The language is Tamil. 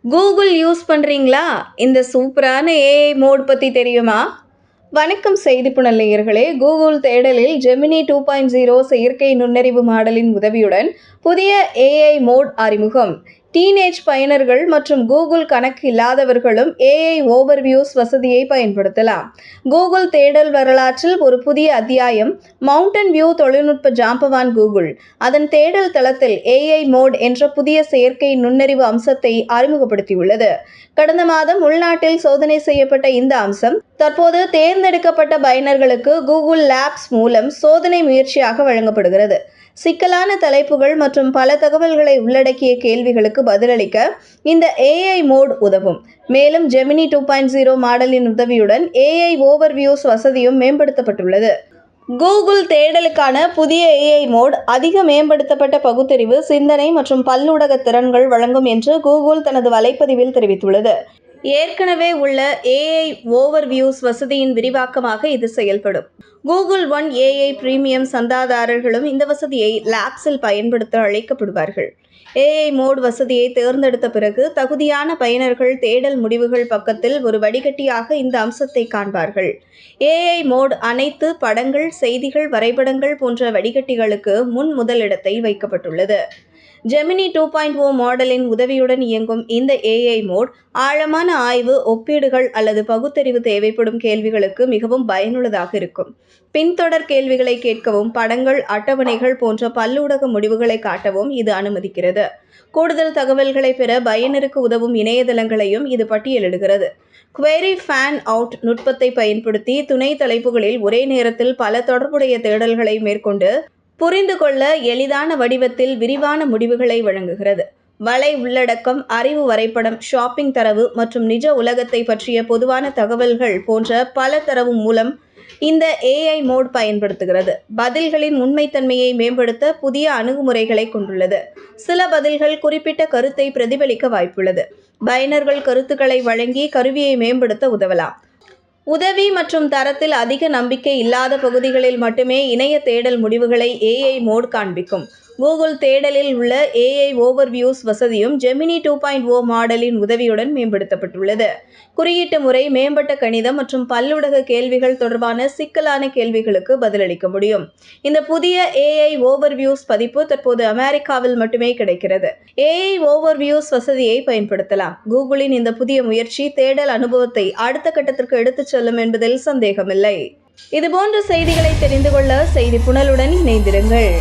கூகுள் யூஸ் பண்ணுறீங்களா? இந்த சூப்பரான ஏஐ மோட் பற்றி தெரியுமா? வணக்கம் செய்தி புனல் நேயர்களே. கூகுள் தேடலில் ஜெமினி 2.0 செயற்கை நுண்ணறிவு மாடலின் உதவியுடன் புதிய ஏஐ மோட் அறிமுகம். டீனேஜ் பயனர்கள் மற்றும் கூகுள் கணக்கு இல்லாதவர்களும் ஏஐ ஓவர்வியூஸ் வசதியை பயன்படுத்தலாம். கூகுள் தேடல் வரலாற்றில் ஒரு புதிய அத்தியாயம். மவுண்டன் வியூ தொழில்நுட்ப ஜாம்பவான் கூகுள் அதன் தேடல் தளத்தில் ஏஐ மோட் என்ற புதிய செயற்கை நுண்ணறிவு அம்சத்தை அறிமுகப்படுத்தியுள்ளது. கடந்த மாதம் உள்நாட்டில் சோதனை செய்யப்பட்ட இந்த அம்சம் தற்போது தேர்ந்தெடுக்கப்பட்ட பயனர்களுக்கு கூகுள் லேப்ஸ் மூலம் சோதனை முயற்சியாக வழங்கப்படுகிறது. சிக்கலான தலைப்புகள் மற்றும் பல தகவல்களை உள்ளடக்கிய கேள்விகளுக்கு பதிலளிக்க இந்த ஏஐ மோட் உதவும். மேலும் ஜெமினி 2.0 மாடலின் உதவியுடன் ஏஐ ஓவர்வியூஸ் வசதியும் மேம்படுத்தப்பட்டுள்ளது. கூகுள் தேடலுக்கான புதிய ஏஐ மோட் அதிக மேம்படுத்தப்பட்ட பகுத்தறிவு, சிந்தனை மற்றும் பல்லூடக திறன்கள் வழங்கும் என்று கூகுள் தனது வலைப்பதிவில் தெரிவித்துள்ளது. ஏற்கனவே உள்ள ஏஐ ஓவர்வியூஸ் வசதியின் விரிவாக்கமாக இது செயல்படும். கூகுள் ஒன் ஏஐ பிரீமியம் சந்தாதாரர்களும் இந்த வசதியை லேப்ஸில் பயன்படுத்த அழைக்கப்படுவார்கள். ஏஐ மோட் வசதியை தேர்ந்தெடுத்த பிறகு தகுதியான பயனர்கள் தேடல் முடிவுகள் பக்கத்தில் ஒரு வடிகட்டியாக இந்த அம்சத்தை காண்பார்கள். ஏஐ மோட் அனைத்து படங்கள், செய்திகள், வரைபடங்கள் போன்ற வடிகட்டிகளுக்கு முன் முதலிடத்தை வைக்கப்பட்டுள்ளது. ஜெமினி 2.0 மாடலின் உதவியுடன் இயங்கும் இந்த ஏஐ மோட் ஆழமான ஆய்வு, ஒப்பீடுகள் அல்லது பகுத்தறிவு தேவைப்படும் கேள்விகளுக்கு மிகவும் பயனுள்ளதாக இருக்கும். பின்தொடர் கேள்விகளை கேட்கவும், படங்கள், அட்டவணைகள் போன்ற பல்லூடக முடிவுகளை காட்டவும் இது அனுமதிக்கிறது. கூடுதல் தகவல்களை பெற பயனருக்கு உதவும் இணையதளங்களையும் இது பட்டியலிடுகிறது. குவெரி ஃபேன் அவுட் நுட்பத்தை பயன்படுத்தி துணை தலைப்புகளில் ஒரே நேரத்தில் பல தொடர்புடைய தேடல்களை மேற்கொண்டு புரிந்து கொள்ள எளிதான வடிவத்தில் விரிவான முடிவுகளை வழங்குகிறது. வலை உள்ளடக்கம், அறிவு வரைபடம், ஷாப்பிங் தரவு மற்றும் நிஜ உலகத்தை பற்றிய பொதுவான தகவல்கள் போன்ற பல தரவு மூலம் இந்த ஏஐ மோட் பயன்படுத்துகிறது. பதில்களின் உண்மைத்தன்மையை மேம்படுத்த புதிய அணுகுமுறைகளை கொண்டுள்ளது. சில பதில்கள் குறிப்பிட்ட கருத்தை பிரதிபலிக்க வாய்ப்புள்ளது. பயனர்கள் கருத்துக்களை வழங்கி கருவியை மேம்படுத்த உதவலாம். உதவி மற்றும் தரத்தில் அதிக நம்பிக்கை இல்லாத பகுதிகளில் மட்டுமே இணைய தேடல் முடிவுகளை ஏஐ மோட் காண்பிக்கும். கூகுள் தேடலில் உள்ள ஏஐ ஓவர்வியூஸ் வசதியும் ஜெமினி 2.0 மாடலின் உதவியுடன் மேம்படுத்தப்பட்டுள்ளது. குறியீட்டு முறை, மேம்பட்ட கணிதம் மற்றும் பல்லுடக கேள்விகள் தொடர்பான சிக்கலான கேள்விகளுக்கு பதிலளிக்க முடியும். இந்த புதிய ஏஐ ஓவர்வியூஸ் பதிப்பு தற்போது அமெரிக்காவில் மட்டுமே கிடைக்கிறது. ஏஐ ஓவர்வியூஸ் வசதியை பயன்படுத்தலாம். கூகுளின் இந்த புதிய முயற்சி தேடல் அனுபவத்தை அடுத்த கட்டத்திற்கு எடுத்துச் செல்லும் என்பதில் சந்தேகமில்லை. இதுபோன்ற செய்திகளை தெரிந்து கொள்ள செய்தி புனலுடன் இணைந்திருங்கள்.